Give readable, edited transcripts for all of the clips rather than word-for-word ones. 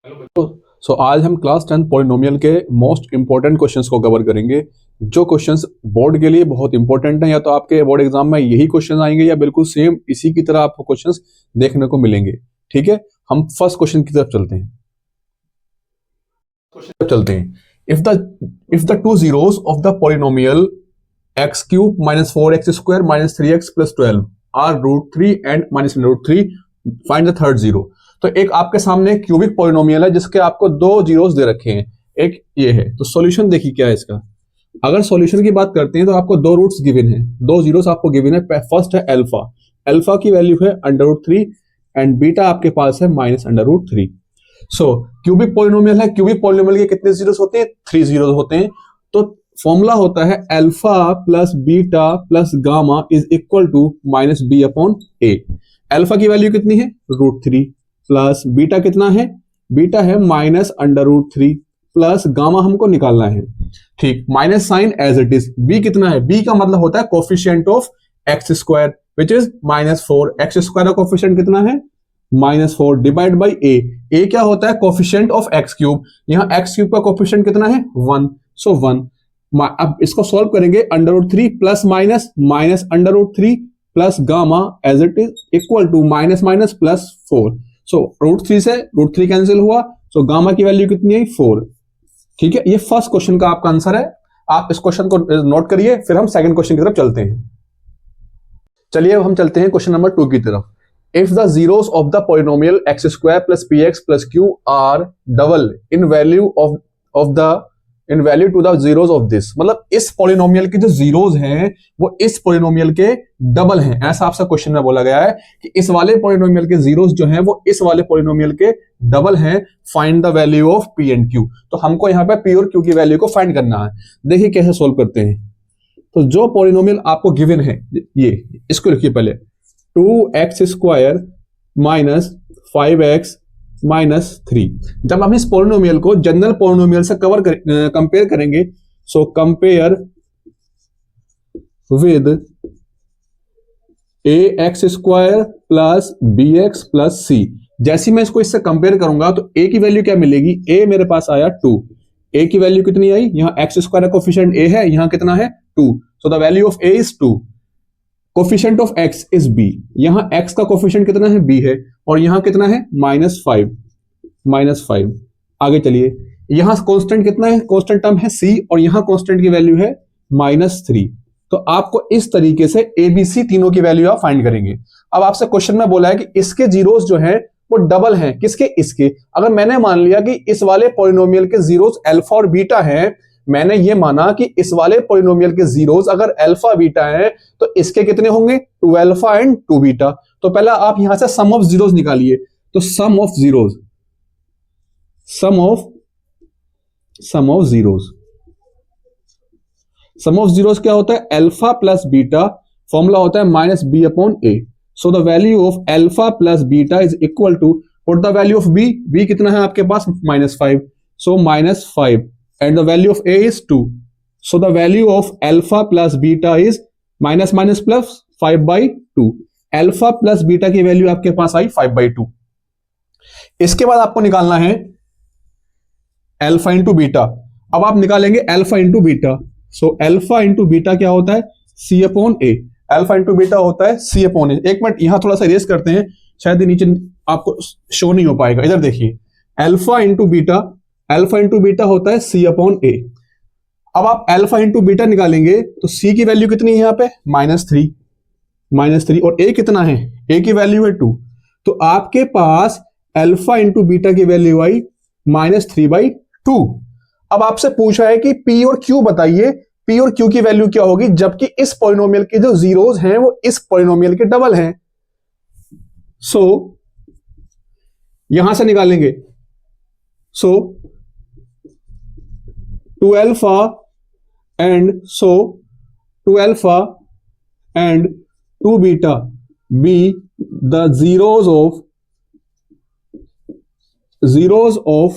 सो आज हम class 10 polynomial के मोस्ट इंपॉर्टेंट क्वेश्चंस को कवर करेंगे। जो क्वेश्चंस बोर्ड के लिए बहुत इंपॉर्टेंट हैं, या तो आपके बोर्ड एग्जाम में यही क्वेश्चन आएंगे या बिल्कुल सेम इसी की तरह आपको क्वेश्चंस देखने को मिलेंगे। ठीक है, हम फर्स्ट क्वेश्चन की तरफ चलते हैं। If the two zeros of the polynomial x cube minus 4x square minus 3x plus 12 are √3 and minus √3, find the third zero. तो एक आपके सामने क्यूबिक पॉलिनोमियल है जिसके आपको दो जीरोस दे रखे हैं, एक ये है। तो सॉल्यूशन देखिए क्या है इसका। अगर सॉल्यूशन की बात करते हैं तो आपको दो रूट्स गिवन है, दो जीरोस आपको गिवन है। फर्स्ट है अल्फा, अल्फा की वैल्यू है √3 एंड बीटा आपके पास है माइनस √3। सो क्यूबिक पॉलिनोमियल है, क्यूबिक पॉलिनोमियल के कितने जीरोस होते हैं? 3 जीरोस होते हैं। तो फॉर्मूला होता है alpha plus beta plus gamma is equal to minus B upon a. Alpha की वैल्यू कितनी है? √3 प्लस बीटा कितना है? बीटा है माइनस √3 प्लस गामा हमको निकालना है। ठीक, minus sign as it is. B कितना है? बी का मतलब होता है coefficient of x square which is -4। X square का कोफिशिएंट कितना है? -4 डिवाइड बाई ए। ए क्या होता है? Coefficient of x cube. यहां एक्स क्यूब का कोफिशिएंट कितना है? 1। सो 1। अब इसको सॉल्व करेंगे, √3 plus minus minus √3 plus gamma as it is equal to minus minus plus 4। So √3 से √3 कैंसिल हुआ, सो गामा की वैल्यू कितनी है? 4। ठीक है, ये फर्स्ट क्वेश्चन का आपका आंसर है। आप इस क्वेश्चन को नोट करिए, फिर हम सेकंड क्वेश्चन की तरफ चलते हैं। चलिए अब हम चलते हैं क्वेश्चन नंबर 2 की तरफ। If the zeros of the polynomial x square plus p x plus q are double in value to the zeros of this, मतलब इस पॉलिनोमियल के जो जीरोस हैं वो इस पॉलिनोमियल के डबल हैं। ऐसा आपसे क्वेश्चन में बोला गया है कि इस वाले पॉलिनोमियल के जीरोस जो हैं वो इस वाले पॉलिनोमियल के डबल हैं। Find the value of P and Q. तो हमको यहाँ पे पी और क्यू की वैल्यू को फाइंड करना है। देखिए कैसे सोल्व करते हैं। तो जो पॉलिनोमियल आपको गिवन है ये, इसको लिखिए पहले, 2x square minus 5x minus 3। जब हम इस पॉलिनोमियल को जनरल पॉलिनोमियल से कंपेयर करेंगे, so compare with ax square plus bx plus c। जैसे मैं इसको इससे कंपेयर करूंगा तो a की वैल्यू क्या मिलेगी? a मेरे पास आया 2। a की वैल्यू कितनी आई? यहां x स्क्वायर का कोफिशिएंट a है, यहां कितना है? 2। सो the value of a is 2। Coefficient of x is b। यहां x का कोफिशिएंट कितना है? b है, और यहां कितना है? -5। आगे चलिए, यहां कांस्टेंट कितना है? कांस्टेंट टर्म है c, और यहां कांस्टेंट की वैल्यू है -3। तो आपको इस तरीके से ABC तीनों की वैल्यू आप फाइंड करेंगे। अब आपसे क्वेश्चन में बोला है कि इसके जीरोस जो हैं वो डबल हैं। किसके? इसके। अगर मैंने मान लिया कि इस वाले पॉलिनोमियल के जीरोस अल्फा और बीटा हैं, मैंने ये माना कि इस वाले पॉलिनोमियल के जीरोस अगर अल्फा बीटा हैं तो इसके कितने होंगे? 2 अल्फा एंड 2 बीटा। तो पहला आप यहां से सम ऑफ जीरोस निकालिए। तो सम ऑफ जीरोस क्या होता है? अल्फा प्लस बीटा, फॉर्मूला होता है minus B upon A. So the value of alpha plus beta is equal to, put the value of b. B कितना है आपके पास? -5। So -5 and the value of a is 2. So the value of alpha plus beta is minus minus plus 5/2. alpha plus beta की value आपके पास आई 5/2। इसके बाद आपको निकालना है अल्फा इंटू बीटा। अब आप निकालेंगे alpha into beta. So alpha into beta क्या होता है? c upon a. Alpha into beta होता है c अपॉन ए। एक मिनट यहां थोड़ा सा इरेज करते हैं, शायद नीचे आपको शो नहीं हो पाएगा। इधर देखिए, अल्फा इंटू बीटा होता है c अपॉन ए। अब आप अल्फा इंटू बीटा निकालेंगे तो c की वैल्यू कितनी है यहाँ पे? -3। और a कितना है? a की वैल्यू है 2। तो आपके पास अल्फा इंटू बीटा की वैल्यू आई -3/2। अब आपसे पूछा है कि p और q बताइए, p और q की वैल्यू क्या होगी, जबकि इस पॉलिनोमियल के जो जीरोस हैं वो इस पॉलिनोमियल के डबल हैं। सो यहां से निकालेंगे। सो 2 alpha and 2 beta be the zeros of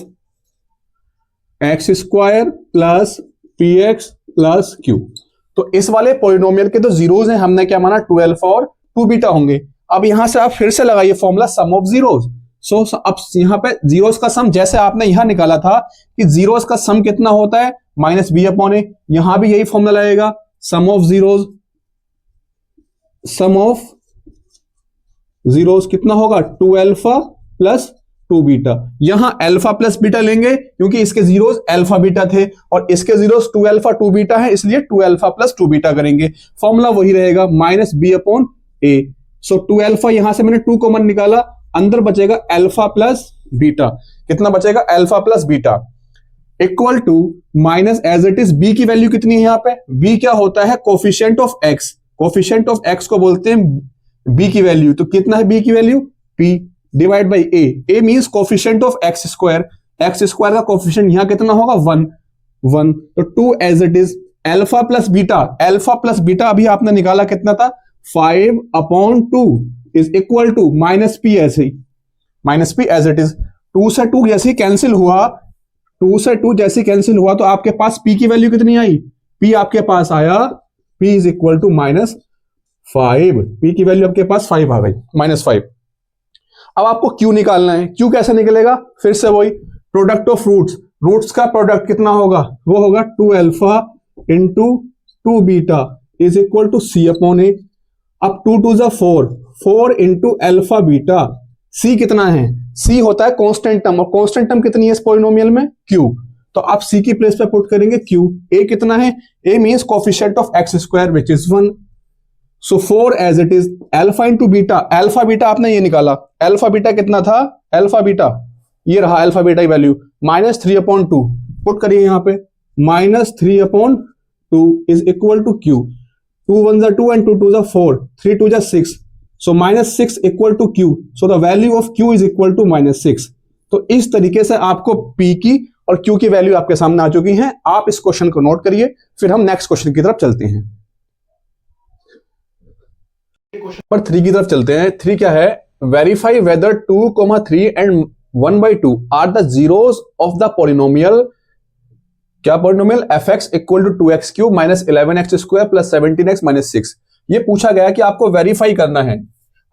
x square plus px plus q। तो इस वाले पॉलिनोमियल के जो जीरोस हैं हमने क्या माना? 2 alpha और 2 बीटा होंगे। अब यहां से आप फिर से लगाइए फॉर्मूला सम ऑफ जीरोस। सो अब यहां पे जीरोस का सम जैसे आपने यहां निकाला था कि जीरोस का सम कितना होता है माइनस बी अपॉन ए, यहां भी यही फॉर्मूला लगेगा, sum of zeros, sum of zeros कितना होगा 2 अल्फा प्लस 2 बीटा। यहां अल्फा प्लस बीटा लेंगे क्योंकि इसके जीरोस अल्फा बीटा थे और इसके जीरोस 2 अल्फा 2 बीटा है, इसलिए 2 अल्फा प्लस 2 बीटा करेंगे। फॉर्मूला वही रहेगा माइनस बी अपॉन ए। सो 2 अल्फा यहां से मैंने 2 कॉमन निकाला, अंदर बचेगा अल्फा प्लस बीटा। कितना बचेगा alpha plus beta equal to minus as it is b की वैल्यू कितनी है यहां पे, बी क्या होता है coefficient of x, coefficient of x को बोलते हैं बी की वैल्यू। तो कितना है बी की value P divide by A, A means coefficient of x square, X square का कोफिशिएंट यहां कितना होगा 1 1। तो 2 as it is alpha plus beta, alpha plus beta अभी आपने निकाला कितना था 5 upon 2 is equal to minus P, ऐसे ही minus P as it is. 2 से 2 जैसे कैंसिल हुआ, 2 से 2 जैसे कैंसिल हुआ तो आपके पास p की वैल्यू कितनी आई, p आपके पास आया p is equal to minus 5, p की वैल्यू आपके पास 5 आ गई माइनस 5। अब आपको q निकालना है, q कैसे निकलेगा, फिर से वही प्रोडक्ट ऑफ रूट्स, रूट्स का प्रोडक्ट कितना होगा वो होगा 2 alpha into 2 beta is equal to c upon A. अब 2 2 जा 4, 4 इंटू अल्फा बीटा, c कितना है, c होता है कांस्टेंट टर्म और कांस्टेंट टर्म कितनी है इस पॉलिनोमियल में q, तो आप c की प्लेस पे पुट करेंगे q। a कितना है, a means coefficient of x square which is 1। So 4 as it is alpha into beta, alpha beta आपने ये निकाला, अल्फा बीटा कितना था, अल्फा बीटा ये रहा अल्फा बीटा की वैल्यू माइनस 3 अपॉन 2, पुट करिए यहां पे minus 3 upon 2 is equal to q। 2 1 जा 2 एंड 2 2 जा 4, 3 2 जा 6, so minus 6 equal to q, so the value of q is equal to minus 6। तो इस तरीके से आपको p की और q की वैल्यू आपके सामने आ चुकी है। आप इस क्वेश्चन को नोट करिए, फिर हम नेक्स्ट क्वेश्चन की तरफ चलते हैं। पर 3 की तरफ चलते हैं। 3 क्या है, verify whether 2, 3 and 1/2 are the zeros of the polynomial, क्या polynomial fx equal to 2x cube minus 11x square plus 17x minus 6। ये पूछा गया कि आपको वेरीफाई करना है,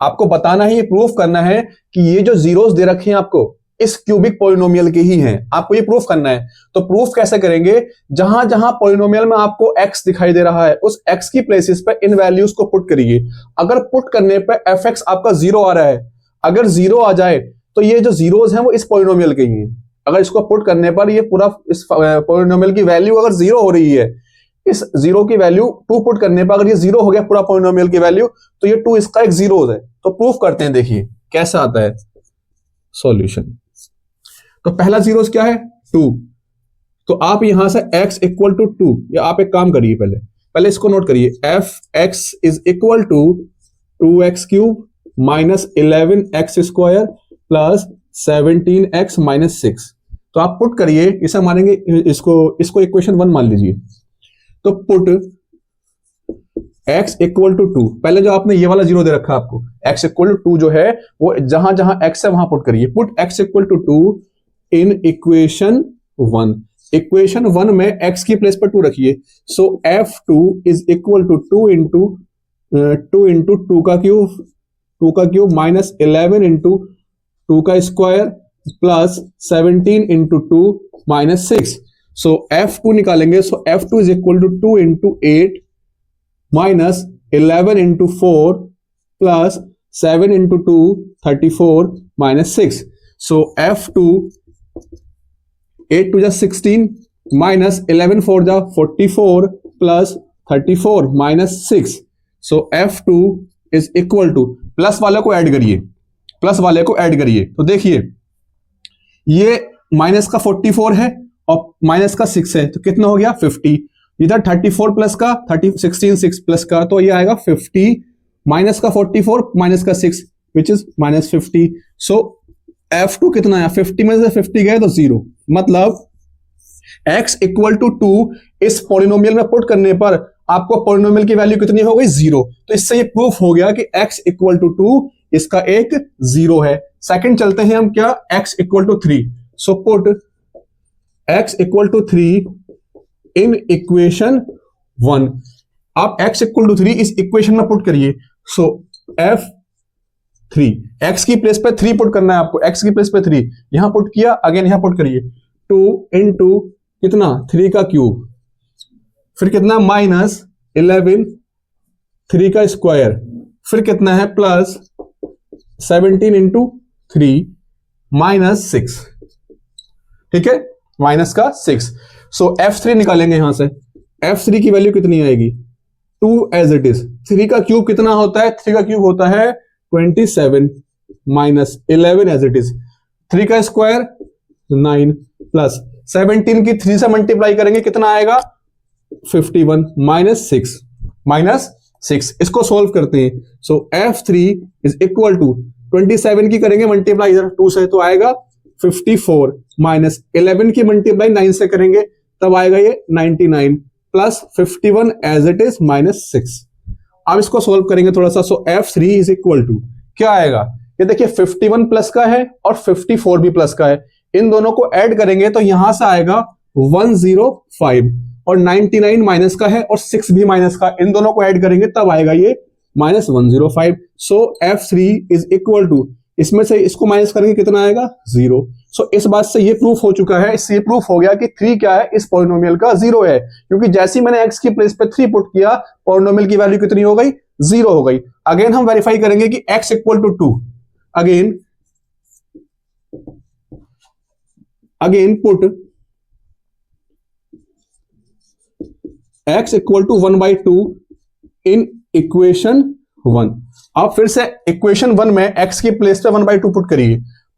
आपको बताना है, ये प्रूफ करना है कि ये जो जीरोस दे रखे हैं आपको इस क्यूबिक पॉलिनोमियल के ही हैं, आपको ये प्रूफ करना है। तो प्रूफ कैसे करेंगे, जहां जहां पॉलिनोमियल में आपको x दिखाई दे रहा है उस x की प्लेसेस पे इन वैल्यूज को पुट करिए। अगर पुट करने पे fx आपका 0 आ रहा है, अगर 0 आ जाए तो ये जो जीरोस हैं वो इस पॉलिनोमियल के ही हैं। अगर इसको पुट करने पर ये पूरा इस पॉलिनोमियल की वैल्यू अगर 0 हो रही है, इस 0 की वैल्यू 2 पुट करने पर अगर ये 0 हो गया पूरा पॉलिनोमियल की वैल्यू, तो ये 2 इसका एक जीरो है। तो प्रूफ करते हैं, देखिए कैसा आता है सॉल्यूशन। तो पहला जीरोस क्या है 2, तो आप यहां से x इक्वल टू 2, या आप एक काम करिए पहले इसको नोट करिए, f(x) is equal to 2x cube minus 11x square plus 17x minus 6। तो आप पुट करिए, इसे मानेंगे, इसको इक्वेशन 1 मान लीजिए। तो पुट x इक्वल टू 2, पहले जो आपने ये वाला जीरो दे रखा आपको x इक्वल टू 2 जो है वो जहां जहां x है वहां पुट करिए। Put x equal to 2 in equation 1, equation 1 में x की प्लेस पर 2 रखिए। So f2 is equal to 2 into 2 का क्यूब माइनस 11 इंटू 2 का square plus 17 into 2 minus 6। So f2 निकालेंगे, so f2 is equal to 2 into 8 minus 11 into 4 plus 7 into 2 34 minus 6। So f2 8 2 जा 16 minus 11 4 जा 44 plus 34 minus 6। So f2 is equal to, plus वाले को add करिए, plus वाले को add करिए। तो देखिए ये माइनस का 44 है और माइनस का 6 है, तो कितना हो गया 50। इधर 34 प्लस का 16 6 प्लस का, तो ये आएगा 50 माइनस का 44 माइनस का 6 which is minus 50। So f2 कितना है, 50 में से 50 गए तो 0, मतलब x इक्वल टू 2 इस पॉलिनोमियल में पुट करने पर आपको पॉलिनोमियल की वैल्यू कितनी हो गई 0। तो इससे ये प्रूफ हो गया कि x इक्वल टू 2 इसका एक 0 है। सेकंड चलते हैं हम, क्या x equal to 3। So put x equal to 3 in equation 1। आप x इक्वल टू 3 इस इक्वेशन में पुट करिए। सो f 3, x की प्लेस पे 3 पुट करना है आपको, x की प्लेस पे 3 यहां पुट किया, अगेन यहां पुट करिए 2 इंटू कितना 3 का क्यूब, फिर कितना -11 3 का स्क्वायर, फिर कितना है प्लस 17 इंटू 3 -6, ठीक है, माइनस का 6। सो F3 निकालेंगे यहां से, F3 की वैल्यू कितनी आएगी 2 एज इट इज, 3 का क्यूब कितना होता है, 3 का क्यूब होता है 27 -11 एज इट इज, 3 का स्क्वायर 9 प्लस 17 की 3 से मल्टीप्लाई करेंगे कितना आएगा 51 -6 इसको सोल्व करते हैं। सो F3 इज इक्वल टू 27 की करेंगे मल्टीप्लाई इधर 2 से तो आएगा 54 -11 की मल्टीप्लाई 9 से करेंगे तब आएगा ये 99 प्लस 51 एज इट इज -6। अब इसको सोल्व करेंगे थोड़ा सा। सो F3 इज इक्वल टू क्या आएगा, ये देखिए 51 प्लस का है और 54 भी प्लस का है, इन दोनों को ऐड करेंगे तो यहां से आएगा 105 और 99 माइनस का है और 6 भी माइनस का, इन दोनों को ऐड करेंगे तब आएगा ये -105। सो F3 इज इक्वल टू, इसमें से इसको माइनस करेंगे कितना आएगा 0। सो इस बात से ये प्रूफ हो चुका है, इससे ये प्रूफ हो गया कि 3 क्या है, इस पॉलिनोमियल का 0 है, क्योंकि जैसे ही मैंने x की प्लेस पे 3 पुट किया पॉलिनोमियल की वैल्यू कितनी हो गई 0 हो गई। अगेन हम वेरीफाई करेंगे कि x equal to 2, again put x equal to 1/2 in equation 1। आप फिर से इक्वेशन 1 में x की प्लेस पे 1/2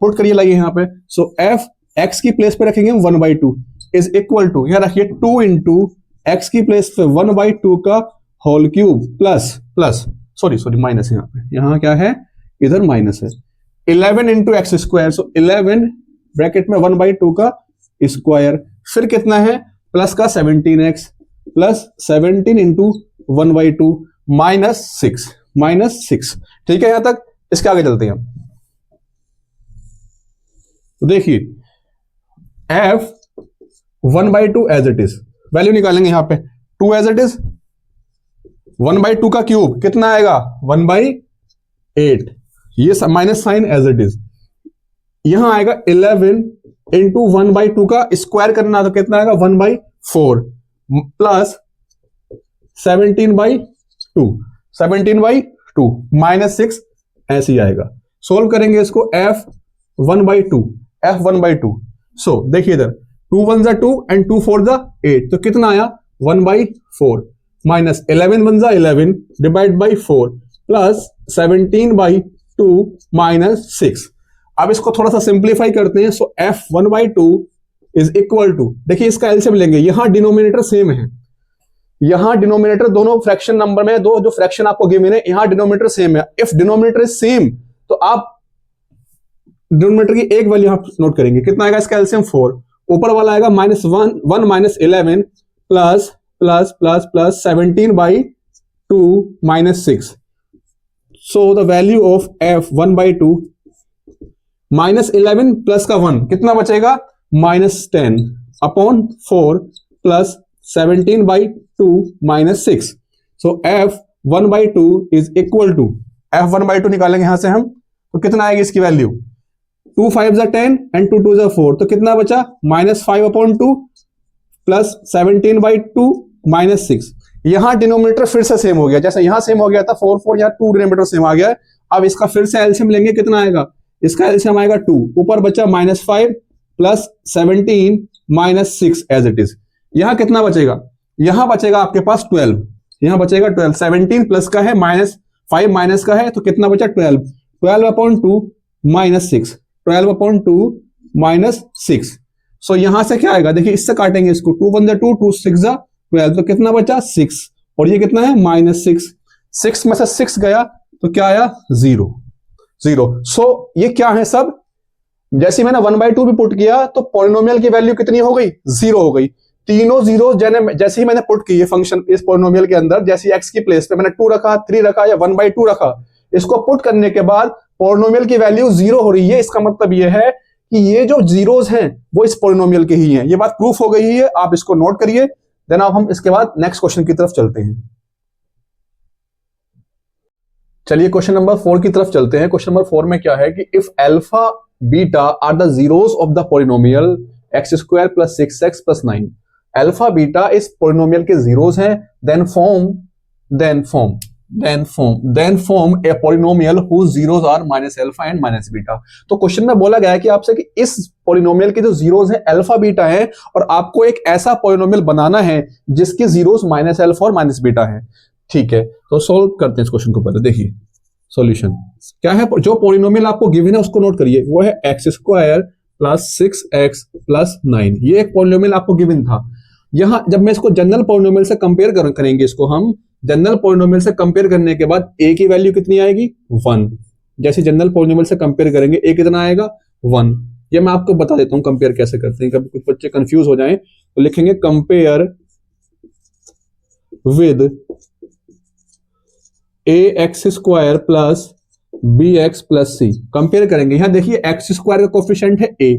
पुट करिए लाइए यहां पे। सो f x की प्लेस पे रखेंगे 1/2 इज इक्वल टू, यहां रखिए 2 इंटू x की प्लेस पे 1/2 का whole cube plus sorry minus, यहां क्या है इधर माइनस है 11 into x square. So 11 bracket में 1/2 का स्क्वायर, फिर कितना है प्लस का 17x प्लस 17 इंटू 1/2 -6, ठीक है यहां तक। इसके आगे चलते हैं, तो देखिए f 1/2 as it is, value निकालेंगे यहां पे 2 एज इट इज, 1/2 का क्यूब कितना आएगा 1/8, ये minus sign as it is, यहां आएगा 11 इंटू 1/2 का स्क्वायर करना तो कितना आएगा 1/4 प्लस 17/2 -6 ऐसे ही आएगा। सोल्व करेंगे इसको f 1/2। सो देखिए इधर 2 1 2 एंड 2 4 8, तो कितना आया 1/4 माइनस 11 1 11 डिवाइड बाई 4 प्लस 17/2 -6। अब इसको थोड़ा सा सिंप्लीफाई करते हैं। सो f 1/2 इज इक्वल टू, देखिए इसका एलसीएम लेंगे, यहां डिनोमिनेटर सेम है, यहां डिनोमिनेटर दोनों फ्रैक्शन नंबर में, दो जो फ्रैक्शन आपको गिवन है यहां डिनोमिनेटर सेम है। इफ डिनोमिनेटर इज सेम तो आप डिनोमिनेटर की एक वैल्यू यहां नोट करेंगे, कितना आएगा इसका एलसीएम 4, ऊपर वाला आएगा -1 -11 plus plus plus plus 17/2 -6। So the value of f 1/2 -11 plus का 1 कितना बचेगा -10 upon 4 plus 17/2 -6। So f 1/2 is equal to, f 1/2 निकालेंगे यहां से हम तो कितना आएगी इसकी वैल्यू 2 5 10 एंड 2 2 4, तो कितना बचा -5/2 प्लस 17/2 -6। यहां डिनोमिनेटर फिर से सेम हो गया, जैसे यहां सेम हो गया था 4 4, यहां 2 डिनोमिनेटर सेम आ गया। अब इसका फिर से एलसीएम लेंगे, कितना आएगा इसका एलसीएम आएगा 2, ऊपर बचा -5 प्लस 17 -6 एज इट इज। यहां कितना बचेगा, यहां बचेगा आपके पास 12, यहां बचेगा 12, 17 प्लस का है -5 माइनस का है तो कितना बचा 12, 12/2 -6, 12/2 -6। सो यहां से क्या आएगा, देखिए इससे काटेंगे इसको, 2 1 2 2 6 12, तो कितना बचा 6, और ये कितना है -6, 6 में से 6 गया तो क्या आया 0। सो ये क्या है सब, जैसे मैंने 1/2 भी पुट किया तो पॉलिनोमियल की वैल्यू कितनी हो गई 0 हो गई। तीनों 0 जैसे ही मैंने पुट की ये फंक्शन इस पॉलिनोमियल के अंदर, जैसे x की प्लेस पे मैंने 2 रखा, 3 रखा या 1/2 रखा, इसको पुट करने के बाद पॉलिनोमियल की वैल्यू 0 हो रही है। इसका मतलब ये है कि ये जो जीरोस हैं वो इस पॉलिनोमियल के ही हैं। ये बात प्रूफ हो गई है, आप इसको नोट करिए। देन अब हम इसके बाद नेक्स्ट क्वेश्चन की तरफ चलते हैं। चलिए क्वेश्चन नंबर 4 की तरफ चलते हैं। क्वेश्चन नंबर 4 में क्या है कि if alpha beta are the zeros of the polynomial x square plus 6x plus 9, alpha beta इस पॉलिनोमियल के जीरोस हैं, then form a polynomial whose zeros are minus alpha and minus beta। तो question में बोला गया है कि आपसे कि इस पॉलिनोमियल के जो जीरोस हैं अल्फा बीटा है, और आपको एक ऐसा पॉलिनोमियल बनाना है जिसके जीरोस माइनस अल्फा और माइनस बीटा है। ठीक है, तो सॉल्व करते हैं इस क्वेश्चन को। पहले देखिए सॉल्यूशन क्या है। जो पॉलिनोमियल आपको गिवन है उसको नोट करिए, वो है x square plus 6x plus 9। ये एक पॉलिनोमियल आपको गिवन था। यहां जब मैं इसको जनरल पॉलिनोमियल से कंपेयर करेंगे, इसको हम जनरल पॉलिनोमियल से कंपेयर करने के बाद a की वैल्यू कितनी आएगी 1। जैसे जनरल पॉलिनोमियल से कंपेयर करेंगे a कितना आएगा 1। ये मैं आपको बता देता हूं कंपेयर कैसे करते हैं, कभी कुछ बच्चे कंफ्यूज हो जाएं तो लिखेंगे compare with ax square plus bx plus c। Compare करेंगे, यहां देखिए एक्स स्क्वायर का कोफिशिएंट है a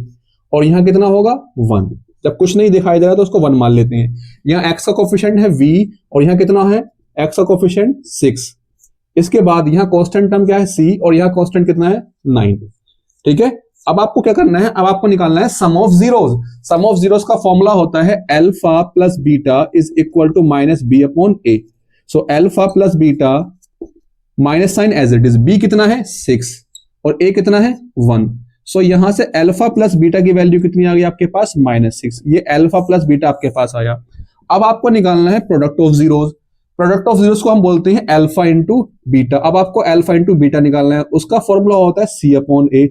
और यहां कितना होगा 1। जब कुछ नहीं दिखाई दे रहा तो उसको 1 मान लेते हैं। यहां x का कोफिशिएंट है v और यहां कितना है x का कोफिशिएंट 6। इसके बाद यहां कांस्टेंट टर्म क्या है c और यहां कांस्टेंट कितना है 9। ठीक है, अब आपको क्या करना है, अब आपको निकालना है sum of zeros. Sum of zeros का फॉर्मूला होता है alpha plus beta is equal to minus B upon A. So alpha plus beta minus sign as it is, b कितना है 6 और a कितना है 1। सो यहां से अल्फा प्लस बीटा की वैल्यू कितनी आ गई आपके पास -6। ये अल्फा प्लस बीटा आपके पास आया। अब आपको निकालना है product of zeros. Product of zeros को हम बोलते हैं अल्फा इंटू बीटा। अब आपको अल्फा इंटू बीटा निकालना है, उसका फॉर्मूला होता है c अपॉन a।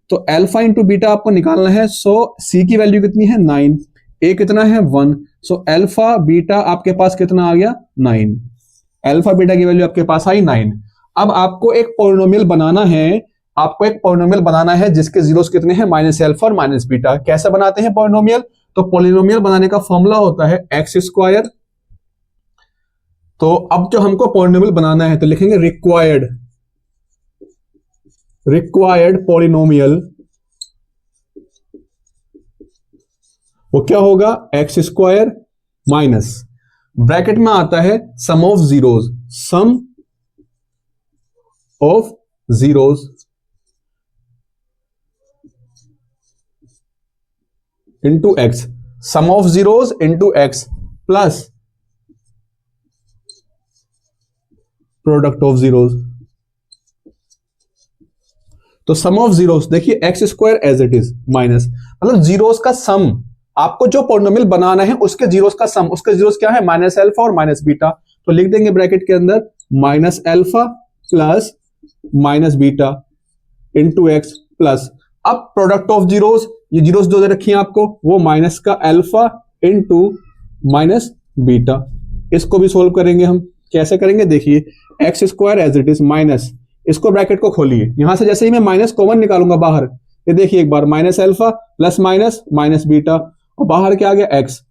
तो अल्फा इंटू बीटा आपको निकालना है। सो c की वैल्यू कितनी है 9, a कितना है 1। सो अल्फा बीटा आपके पास कितना आ गया 9। अल्फा बीटा की वैल्यू आपके पास आई 9। अब आपको एक पॉलिनोमियल बनाना है, आपको एक पॉलिनोमियल बनाना है जिसके जीरोस कितने हैं माइनस अल्फा और माइनस बीटा। कैसे बनाते हैं पॉलिनोमियल, तो पॉलिनोमियल बनाने का फॉर्मूला होता है एक्स स्क्वायर। तो अब जो हमको पॉलिनोमियल बनाना है तो लिखेंगे रिक्वायर्ड पॉलिनोमियल, वो क्या होगा एक्स स्क्वायर माइनस ब्रैकेट में आता है sum of zeros, sum of zeros into X, sum of zeros into X plus product of zeros. तो सम ऑफ जीरोस देखिए x square as it is minus, मतलब zeros का sum. आपको जो polynomial बनाना है उसके जीरोस का सम, उसके जीरोस क्या है माइनस अल्फा और माइनस बीटा। तो लिख देंगे ब्रैकेट के अंदर minus alpha plus minus beta into X plus, अब प्रोडक्ट ऑफ जीरोस, ये जीरोस जो दे रखी है आपको वो माइनस का अल्फा इंटू माइनस बीटा। इसको भी सोल्व करेंगे हम। कैसे करेंगे देखिए, x square as it is minus, इसको ब्रैकेट को खोलिए, यहां से जैसे ही मैं माइनस कॉमन निकालूंगा बाहर, ये देखिए एक बार minus alpha plus minus minus beta, और बाहर क्या आ गया एक्स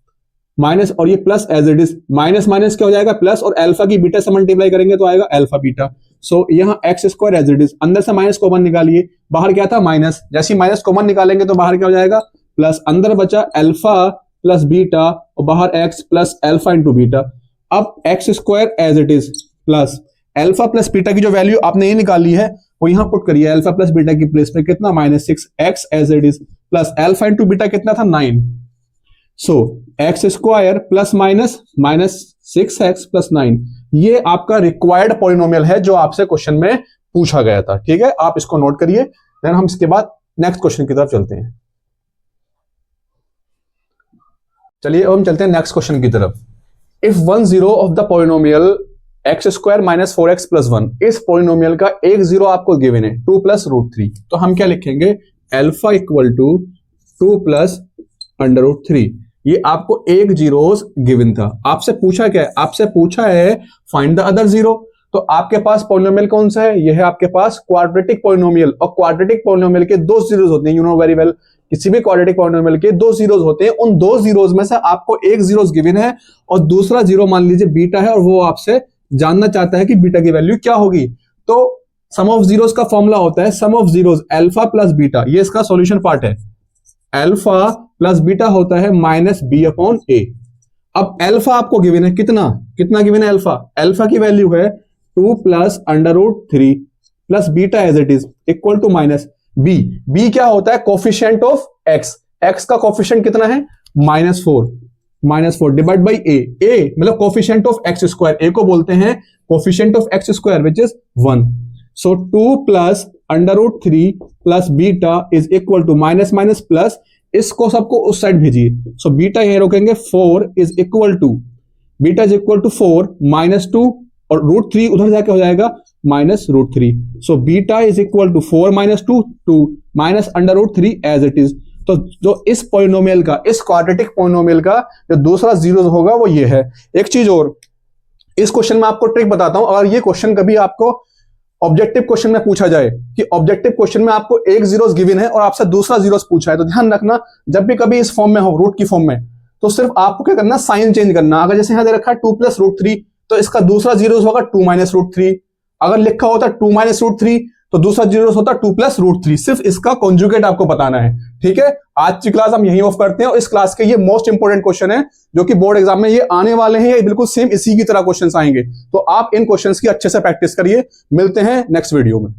माइनस, और ये plus as it is, minus minus क्या हो जाएगा प्लस, और अल्फा की बीटा से मल्टीप्लाई करेंगे तो आएगा अल्फा बीटा। सो यहाँ x square as it is, अंदर से माइनस कॉमन निकालिए, बाहर क्या था माइनस, जैसे ही माइनस कॉमन निकालेंगे तो बाहर क्या हो जाएगा प्लस, अंदर बचा अल्फा प्लस बीटा और बाहर x plus alpha into beta. अब x square as it is plus alpha plus beta की जो वैल्यू आपने ये निकाली है वो यहां पुट करिए, अल्फा प्लस बीटा की प्लेस में कितना -6 x as it is plus alpha into beta कितना था 9। So x square plus minus -6x plus 9, ये आपका रिक्वायर्ड पॉलिनोमियल है जो आपसे क्वेश्चन में पूछा गया था। ठीक है, आप इसको नोट करिए। देन हम इसके बाद नेक्स्ट क्वेश्चन की तरफ चलते हैं। चलिए अब हम चलते हैं नेक्स्ट क्वेश्चन की तरफ। If 1 zero of the polynomial x square minus 4x plus 1, इस पॉलिनोमियल का एक जीरो आपको गिवन है 2 प्लस √3, तो हम क्या लिखेंगे अल्फा इक्वल टू 2 प्लस √3। ये आपको एक जीरोस गिवन था। आपसे पूछा क्या है, आपसे पूछा है फाइंड द अदर जीरो। तो आपके पास पॉलिनोमियल कौन सा है, यह है आपके पास क्वाड्रेटिक पॉलिनोमियल, और क्वाड्रेटिक पॉलिनोमियल के दो जीरोस होते हैं, यू नो वेरी वेल। किसी भी क्वाड्रेटिक पॉलिनोमियल के दो जीरोस होते हैं, उन दो जीरोस में से आपको एक जीरोस गिवन है और दूसरा जीरो मान लीजिए बीटा है, और वो आपसे जानना चाहता है कि बीटा की वैल्यू क्या होगी। तो सम ऑफ जीरोस का फॉर्मूला होता है sum of zeros alpha plus beta, ये इसका सॉल्यूशन पार्ट है। अल्फा प्लस बीटा होता है माइनस बी अपॉन ए। अब अल्फा आपको गिवन है कितना गिवन है अल्फा की वैल्यू है 2 plus under root 3 plus beta as it is equal to minus b. B क्या होता है? Coefficient of x. एक्स का कोफिशिएंट कितना है? -4 डिवाइड बाई ए मतलब coefficient of x square. A को बोलते हैं coefficient of x square which is 1। So 2 plus under root 3 plus beta is equal to minus minus plus, इसको सबको उस साइड भेजिए। सो बीटा यहां रोकेंगे, 4 is equal to beta is equal to 4 -2 और रूट 3 उधर जाके हो जाएगा -√3। So beta is equal to 4 -2 2 minus under root 3 as it is. तो जो इस पॉलिनोमियल का, इस क्वाड्रेटिक पॉलिनोमियल का जो दूसरा जीरो होगा वो ये है। एक चीज और, इस क्वेश्चन में आपको ट्रिक बताता हूं। अगर ये क्वेश्चन कभी आपको ऑब्जेक्टिव क्वेश्चन में पूछा जाए कि ऑब्जेक्टिव क्वेश्चन में आपको एक जीरोस गिवन है और आपसे दूसरा जीरोस पूछा है, तो ध्यान रखना जब भी कभी इस फॉर्म में हो, रूट की फॉर्म में, तो सिर्फ आपको क्या करना, साइन चेंज करना। अगर जैसे यहां दे रखा है 2 प्लस रूट 3, तो इसका दूसरा जीरोस होगा 2 माइनस रूट 3। अगर लिखा होता 2 माइनस रूट 3 तो दूसरा जीरोस होता 2 प्लस रूट 3। सिर्फ इसका कॉन्जुगेट आपको बताना है। ठीक है, आज की क्लास हम यहीं ऑफ करते हैं और इस क्लास के ये मोस्ट इंपोर्टेंट क्वेश्चन है जो कि बोर्ड एग्जाम में ये आने वाले हैं। ये बिल्कुल सेम इसी की तरह क्वेश्चंस आएंगे, तो आप इन क्वेश्चंस की अच्छे से प्रैक्टिस करिए। मिलते हैं नेक्स्ट वीडियो में।